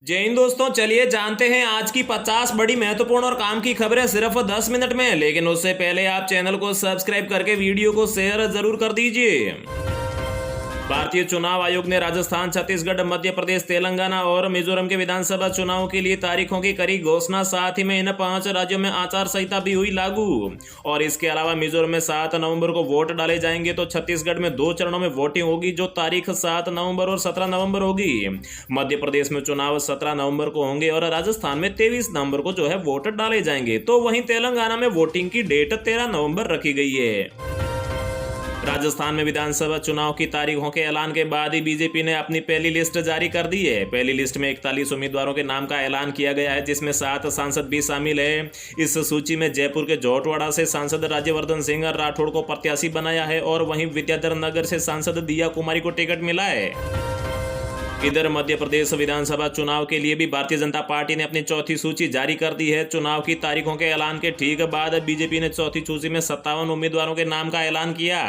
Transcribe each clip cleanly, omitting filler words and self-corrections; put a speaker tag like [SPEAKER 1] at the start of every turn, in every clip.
[SPEAKER 1] जय हिंद दोस्तों, चलिए जानते हैं आज की 50 बड़ी महत्वपूर्ण और काम की खबरें सिर्फ 10 मिनट में। लेकिन उससे पहले आप चैनल को सब्सक्राइब करके वीडियो को शेयर जरूर कर दीजिए। भारतीय चुनाव आयोग ने राजस्थान, छत्तीसगढ़, मध्य प्रदेश, तेलंगाना और मिजोरम के विधानसभा चुनाव के लिए तारीखों की करी घोषणा। साथ ही में इन 5 राज्यों में आचार संहिता भी हुई लागू। और इसके अलावा मिजोरम में 7 नवंबर को वोट डाले जाएंगे, तो छत्तीसगढ़ में 2 चरणों में वोटिंग होगी, जो तारीख 7 नवंबर और 17 नवंबर होगी। मध्य प्रदेश में चुनाव 17 नवंबर को होंगे और राजस्थान में 23 नवंबर को वोट डाले जाएंगे। तो वहीं तेलंगाना में वोटिंग की डेट 13 नवंबर रखी गई है। राजस्थान में विधानसभा चुनाव की तारीखों के ऐलान के बाद ही बीजेपी ने अपनी पहली लिस्ट जारी कर दी है। पहली लिस्ट में 41 उम्मीदवारों के नाम का ऐलान किया गया है, जिसमें 7 सांसद भी शामिल है। इस सूची में जयपुर के जोटवाड़ा से सांसद राज्यवर्धन सिंह राठौड़ को प्रत्याशी बनाया है और वहीं विद्याधर नगर से सांसद दिया कुमारी को टिकट मिला है। इधर मध्य प्रदेश विधानसभा चुनाव के लिए भी भारतीय जनता पार्टी ने अपनी चौथी सूची जारी कर दी है। चुनाव की तारीखों के ऐलान के ठीक बाद बीजेपी ने चौथी सूची में 57 उम्मीदवारों के नाम का ऐलान किया।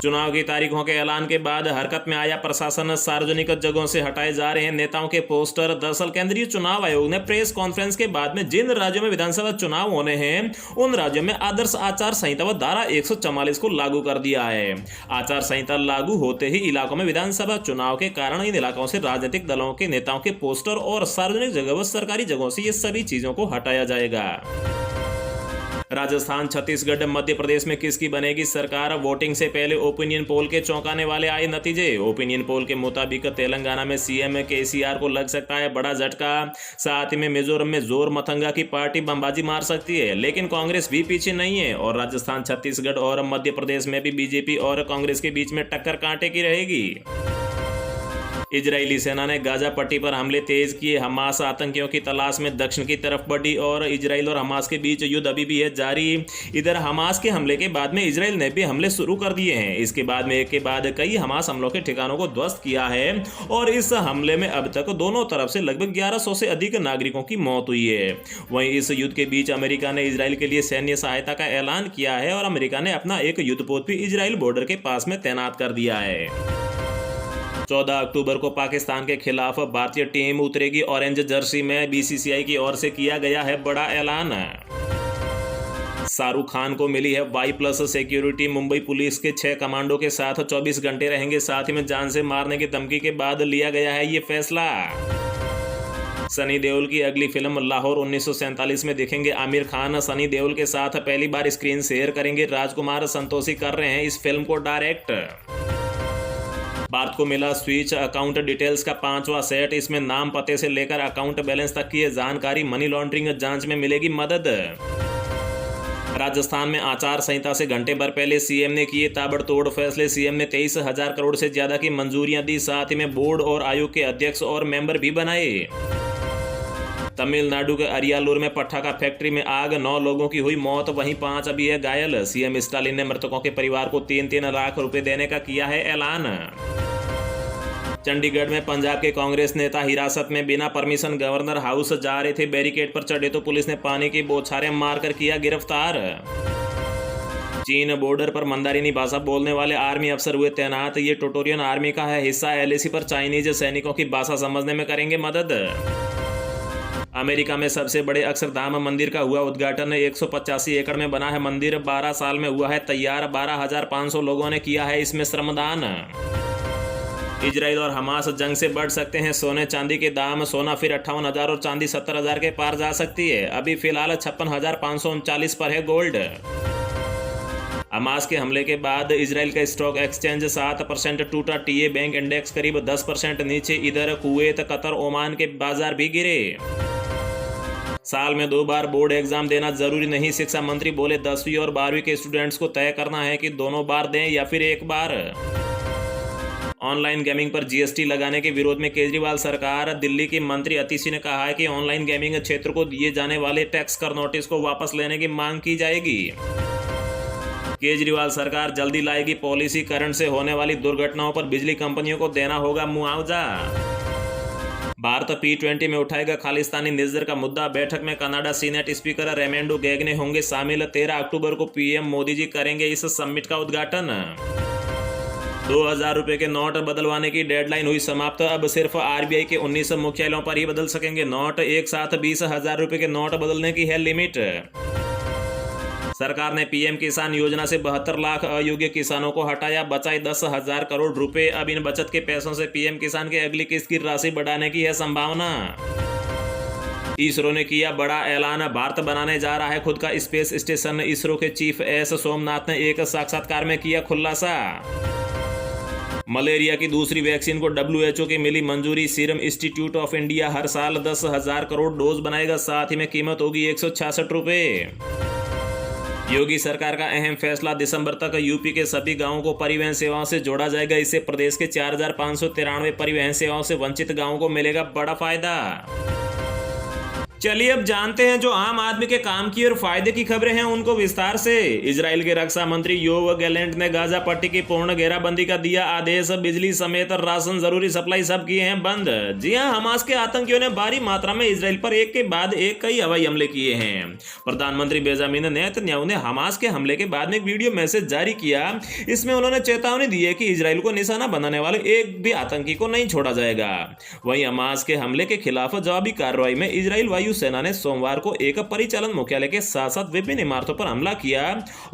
[SPEAKER 1] चुनाव की तारीखों के ऐलान के बाद हरकत में आया प्रशासन। सार्वजनिक जगहों से हटाए जा रहे हैं नेताओं के पोस्टर। दरअसल केंद्रीय चुनाव आयोग ने प्रेस कॉन्फ्रेंस के बाद में जिन राज्यों में विधानसभा चुनाव होने हैं, उन राज्यों में आदर्श आचार संहिता व धारा 144 को लागू कर दिया है। आचार संहिता लागू होते ही इलाकों में विधानसभा चुनाव के कारण इन इलाकों से राजनीतिक दलों के नेताओं के पोस्टर और सार्वजनिक जगह व सरकारी जगहों से ये सभी चीजों को हटाया जाएगा। राजस्थान, छत्तीसगढ़, मध्य प्रदेश में किसकी बनेगी सरकार? वोटिंग से पहले ओपिनियन पोल के चौंकाने वाले आए नतीजे। ओपिनियन पोल के मुताबिक तेलंगाना में सीएम केसीआर को लग सकता है बड़ा झटका। साथ ही में मिजोरम में जोर मतंगा की पार्टी बमबाजी मार सकती है, लेकिन कांग्रेस भी पीछे नहीं है। और राजस्थान, छत्तीसगढ़ और मध्य प्रदेश में भी बीजेपी और कांग्रेस के बीच में टक्कर कांटे की रहेगी। इजरायली सेना ने गाजा पट्टी पर हमले तेज किए। हमास आतंकियों की तलाश में दक्षिण की तरफ बढ़ी और इजराइल और हमास के बीच युद्ध अभी भी है जारी। इधर हमास के हमले के बाद में इजराइल ने भी हमले शुरू कर दिए हैं। इसके बाद में एक के बाद कई हमास हमलों के ठिकानों को ध्वस्त किया है और इस हमले में अब तक दोनों तरफ से लगभग 1100 से अधिक नागरिकों की मौत हुई है। वहीं इस युद्ध के बीच अमेरिका ने इजराइल के लिए सैन्य सहायता का ऐलान किया है और अमेरिका ने अपना एक युद्धपोत भी इजराइल बॉर्डर के पास में तैनात कर दिया है। 14 अक्टूबर को पाकिस्तान के खिलाफ भारतीय टीम उतरेगी ऑरेंज जर्सी में। बीसीसीआई की ओर से किया गया है बड़ा ऐलान। शाहरुख खान को मिली है Y+ सिक्योरिटी। मुंबई पुलिस के 6 कमांडो के साथ 24 घंटे रहेंगे। साथ ही में जान से मारने की धमकी के बाद लिया गया है ये फैसला। सनी देओल की अगली फिल्म लाहौर 1947 में दिखेंगे आमिर खान। सनी देओल के साथ पहली बार स्क्रीन शेयर करेंगे राजकुमार संतोषी कर रहे हैं इस फिल्म को डायरेक्ट। भारत को मिला स्विच अकाउंट डिटेल्स का 5वां सेट। इसमें नाम, पते से लेकर अकाउंट बैलेंस तक की जानकारी। मनी लॉन्ड्रिंग जांच में मिलेगी मदद। राजस्थान में आचार संहिता से घंटे भर पहले सीएम ने किए ताबड़तोड़ फैसले। सीएम ने 23,000 करोड़ से ज्यादा की मंजूरियां दी। साथ ही में बोर्ड और आयोग के अध्यक्ष और मेंबर भी बनाए। तमिलनाडु के अरियालूर में पटाखा फैक्ट्री में आग, 9 लोगों की हुई मौत, वहीं 5 अभी है घायल। सीएम स्टालिन ने मृतकों के परिवार को 3-3 लाख रुपए देने का किया है ऐलान। चंडीगढ़ में पंजाब के कांग्रेस नेता हिरासत में। बिना परमिशन गवर्नर हाउस जा रहे थे, बैरिकेड पर चढ़े तो पुलिस ने पानी की बौछारें मारकर किया गिरफ्तार। चीन बॉर्डर पर मंदारिनी भाषा बोलने वाले आर्मी अफसर हुए तैनात। ये टोटोरियन आर्मी का है हिस्सा। LAC पर चाइनीज सैनिकों की भाषा समझने में करेंगे मदद। अमेरिका में सबसे बड़े अक्षरधाम मंदिर का हुआ उद्घाटन। 185 एकड़ में बना है मंदिर। 12 साल में हुआ है तैयार। 12,500 लोगों ने किया है इसमें श्रमदान। इजराइल और हमास जंग से बढ़ सकते हैं सोने चांदी के दाम। सोना फिर 58,000 और चांदी 70,000 के पार जा सकती है। अभी फिलहाल 56,539 पर है गोल्ड। हमास के हमले के बाद इजराइल का स्टॉक एक्सचेंज 7% टूटा। टीए बैंक इंडेक्स करीब 10% नीचे। इधर कुवैत, कतर, ओमान के बाजार भी गिरे। साल में 2 बार बोर्ड एग्जाम देना जरूरी नहीं। शिक्षा मंत्री बोले 10वीं और 12वीं के स्टूडेंट्स को तय करना है कि दोनों बार दें या फिर एक बार। ऑनलाइन गेमिंग पर जीएसटी लगाने के विरोध में केजरीवाल सरकार। दिल्ली की मंत्री अतिशी ने कहा है कि ऑनलाइन गेमिंग क्षेत्र को दिए जाने वाले टैक्स कर नोटिस को वापस लेने की मांग की जाएगी। केजरीवाल सरकार जल्दी लाएगी पॉलिसी। करंट से होने वाली दुर्घटनाओं पर बिजली कंपनियों को देना होगा मुआवजा। भारत P20 में उठाएगा खालिस्तानी निज्जर का मुद्दा। बैठक में कनाडा सीनेट स्पीकर रेमेंडो गैगने होंगे शामिल। 13 अक्टूबर को पीएम मोदी जी करेंगे इस समिट का उद्घाटन। 2000 रुपए के नोट बदलवाने की डेडलाइन हुई समाप्त। अब सिर्फ आरबीआई के 19 मुख्यालयों पर ही बदल सकेंगे नोट। एक साथ 20,000 रुपए के नोट बदलने की है लिमिट। सरकार ने पीएम किसान योजना से 72 लाख अयोग्य किसानों को हटाया, बचाए 10,000 करोड़ रुपए। अब इन बचत के पैसों से पीएम किसान के अगली किस्त की राशि बढ़ाने की है संभावना। इसरो ने किया बड़ा ऐलान, भारत बनाने जा रहा है खुद का स्पेस स्टेशन। इसरो के चीफ एस सोमनाथ ने एक साक्षात्कार में किया खुलासा। मलेरिया की दूसरी वैक्सीन को WHO की मिली मंजूरी। सीरम इंस्टीट्यूट ऑफ इंडिया हर साल 10,000 करोड़ डोज बनाएगा, साथ ही में कीमत होगी 166 रुपए। योगी सरकार का अहम फैसला, दिसंबर तक यूपी के सभी गांवों को परिवहन सेवाओं से जोड़ा जाएगा। इससे प्रदेश के 4,593 परिवहन सेवाओं से वंचित गांवों को मिलेगा बड़ा फायदा। चलिए अब जानते हैं जो आम आदमी के काम की और फायदे की खबरें हैं उनको विस्तार से। इजराइल के रक्षा मंत्री योव गैलेंट ने गाजा पट्टी की पूर्ण घेराबंदी का दिया आदेश। बिजली समेत राशन, जरूरी सप्लाई सब किए हैं बंद। जी हां, हमास के आतंकियों ने भारी मात्रा में इजराइल पर एक के बाद एक कई हवाई हमले किए हैं। प्रधानमंत्री बेंजामिन नेतन्याहू ने हमास के हमले के बाद में एक वीडियो मैसेज जारी किया। इसमें उन्होंने चेतावनी दी है कि इजराइल को निशाना बनाने वाले एक भी आतंकी को नहीं छोड़ा जाएगा। वहीं हमास के हमले के खिलाफ जवाबी कार्रवाई में इजराइल वायु सेना ने सोमवार को एक परिचालन मुख्यालय के साथ साथ विभिन्न इमारतों पर हमला किया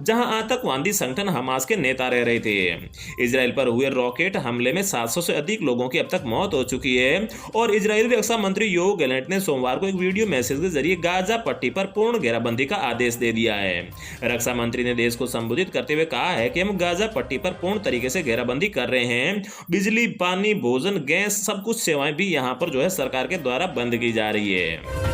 [SPEAKER 1] जहां आतंकवादी संगठन हमास के नेता रह रहे थे। इजराइल पर हुए रॉकेट हमले में 700 से अधिक लोगों की अब तक मौत हो चुकी है और इजरायली रक्षा मंत्री योव गैलेंट ने सोमवार को एक वीडियो मैसेज के जरिए गाजा पट्टी पर पूर्ण घेराबंदी का आदेश दे दिया है। रक्षा मंत्री ने देश को संबोधित करते हुए कहा है कि हम गाजा पट्टी पर पूर्ण तरीके से घेराबंदी कर रहे हैं। बिजली, पानी, भोजन, गैस, सब कुछ सेवाएं भी यहां पर जो है सरकार के द्वारा बंद की जा रही है।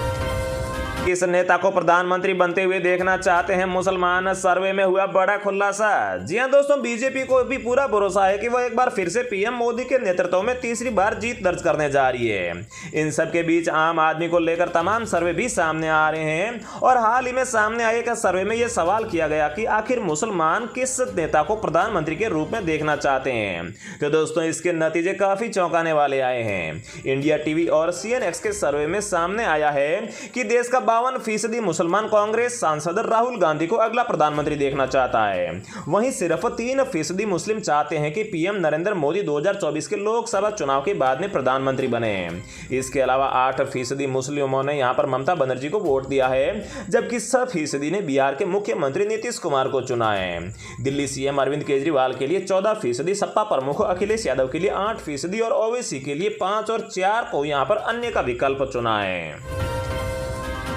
[SPEAKER 1] किस नेता को प्रधानमंत्री बनते हुए देखना चाहते हैं मुसलमान, सर्वे में हुआ बड़ा खुलासा। जी हां दोस्तों, बीजेपी को भी पूरा भरोसा है कि वह एक बार फिर से पीएम मोदी के नेतृत्व में तीसरी बार जीत दर्ज करने जा रही है। इन सब के बीच आम आदमी को लेकर तमाम सर्वे भी सामने आ रहे हैं और हाल ही में सामने आए एक सर्वे में यह सवाल किया गया कि आखिर मुसलमान किस नेता को प्रधानमंत्री के रूप में देखना चाहते हैं। तो दोस्तों, इसके नतीजे काफी चौंकाने वाले आए हैं। इंडिया टीवी और CNX के सर्वे में सामने आया है कि देश का 52% मुसलमान कांग्रेस सांसद राहुल गांधी को अगला प्रधानमंत्री देखना चाहता है। वहीं सिर्फ 3% मुस्लिम चाहते हैं कि पीएम नरेंद्र मोदी 2024 के लोकसभा चुनाव के बाद में प्रधानमंत्री बने। इसके अलावा 8% मुस्लिमों ने यहां पर ममता बनर्जी को वोट दिया है, जबकि 6% ने बिहार के मुख्यमंत्री नीतीश कुमार को चुना है। दिल्ली CM अरविंद केजरीवाल के लिए 14%, सपा प्रमुख अखिलेश यादव के लिए 8% और ओवैसी के लिए 5 और 4 को यहां पर अन्य का विकल्प चुना है।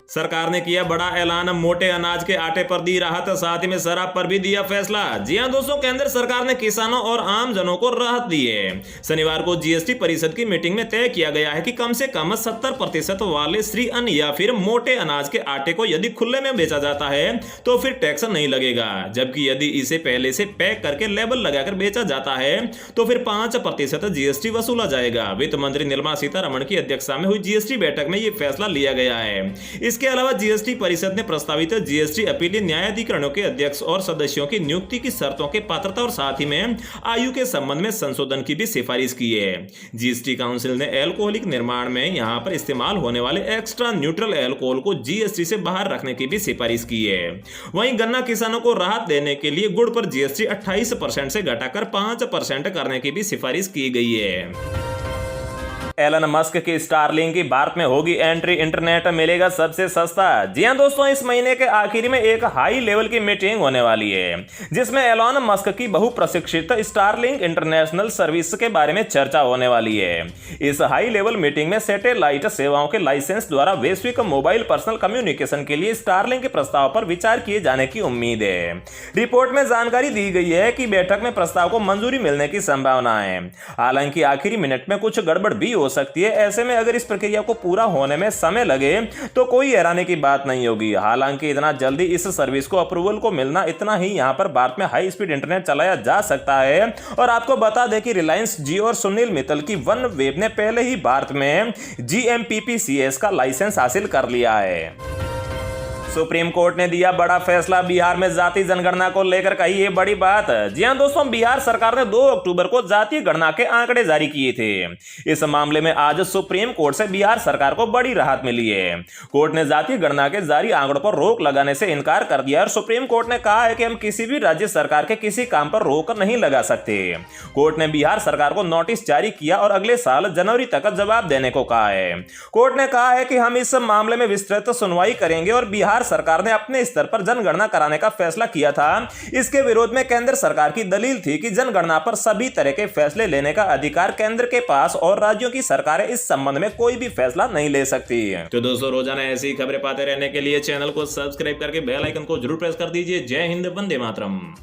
[SPEAKER 1] सरकार ने किया बड़ा ऐलान, मोटे अनाज के आटे पर दी राहत, साथ ही में शराब पर भी दिया फैसला। जी हां दोस्तों, केंद्र सरकार ने किसानों और आम जनों को राहत दी है। शनिवार को GST परिषद की मीटिंग में तय किया गया है कि कम से कम 70% वाले श्री अन्न या फिर मोटे अनाज के आटे को यदि खुले में बेचा जाता है तो फिर टैक्स नहीं लगेगा, जबकि यदि इसे पहले से पैक करके लेबल लगाकर बेचा जाता है तो फिर 5% GST वसूला जाएगा। वित्त मंत्री निर्मला सीतारमण की अध्यक्षता में हुई GST बैठक में यह फैसला लिया गया है। इसके अलावा GST परिषद ने प्रस्तावित GST अपीलीय न्यायाधिकरणों के अध्यक्ष और सदस्यों की नियुक्ति की शर्तों के पात्रता और साथ ही में आयु के संबंध में संशोधन की भी सिफारिश की है। GST काउंसिल ने अल्कोहलिक निर्माण में यहां पर इस्तेमाल होने वाले एक्स्ट्रा न्यूट्रल अल्कोहल को GST से बाहर रखने की भी सिफारिश की है। वहीं गन्ना किसानों को राहत देने के लिए गुड़ पर GST 28% से घटाकर 5% करने की भी सिफारिश की गई है। एलन मस्क की स्टारलिंक की भारत में होगी एंट्री, इंटरनेट मिलेगा सबसे सस्ता। जी हां दोस्तों, इस महीने के आखिर में एक हाई लेवल की मीटिंग होने वाली है जिसमें एलन मस्क की बहुप्रशिक्षित स्टारलिंक इंटरनेशनल सर्विस के बारे में चर्चा होने वाली है। इस हाई लेवल मीटिंग में सैटेलाइट सेवाओं के लाइसेंस द्वारा वैश्विक मोबाइल पर्सनल कम्युनिकेशन के लिए स्टारलिंक के प्रस्ताव पर विचार किए जाने की उम्मीद है। रिपोर्ट में जानकारी दी गई है कि बैठक में प्रस्ताव को मंजूरी मिलने की संभावना है। हालांकि आखिरी मिनट में कुछ गड़बड़ भी हो सकती है। ऐसे में अगर इस प्रक्रिया को पूरा होने में समय लगे तो कोई हैरानी की बात नहीं होगी। हालांकि इतना जल्दी इस सर्विस को अप्रूवल को मिलना, इतना ही यहां पर भारत में हाई स्पीड इंटरनेट चलाया जा सकता है। और आपको बता दें कि रिलायंस जियो और सुनील मित्तल की वन वेब ने पहले ही भारत में GMPPCS का लाइसेंस हासिल कर लिया है। सुप्रीम कोर्ट ने दिया बड़ा फैसला, बिहार में जाति जनगणना को लेकर कही ये बड़ी बात। जी हां दोस्तों, बिहार सरकार ने 2 अक्टूबर को जातीय गणना के आंकड़े जारी किए थे। इस मामले में आज सुप्रीम कोर्ट से बिहार सरकार को बड़ी राहत मिली है। कोर्ट ने जातीय गणना के जारी आंकड़ों पर रोक लगाने से इनकार कर दिया और सुप्रीम कोर्ट ने कहा है कि हम किसी भी राज्य सरकार के किसी काम पर रोक नहीं लगा सकते। कोर्ट ने बिहार सरकार को नोटिस जारी किया और अगले साल जनवरी तक जवाब देने को कहा है। कोर्ट ने कहा है कि हम इस मामले में विस्तृत सुनवाई करेंगे और बिहार सरकार ने अपने स्तर पर जनगणना कराने का फैसला किया था। इसके विरोध में केंद्र सरकार की दलील थी कि जनगणना पर सभी तरह के फैसले लेने का अधिकार केंद्र के पास और राज्यों की सरकारें इस संबंध में कोई भी फैसला नहीं ले सकती। तो दोस्तों, रोजाना ऐसी खबरें पाते रहने के लिए चैनल को सब्सक्राइब करके बेल आइकन को जरूर प्रेस कर दीजिए। जय हिंद, वंदे मातरम।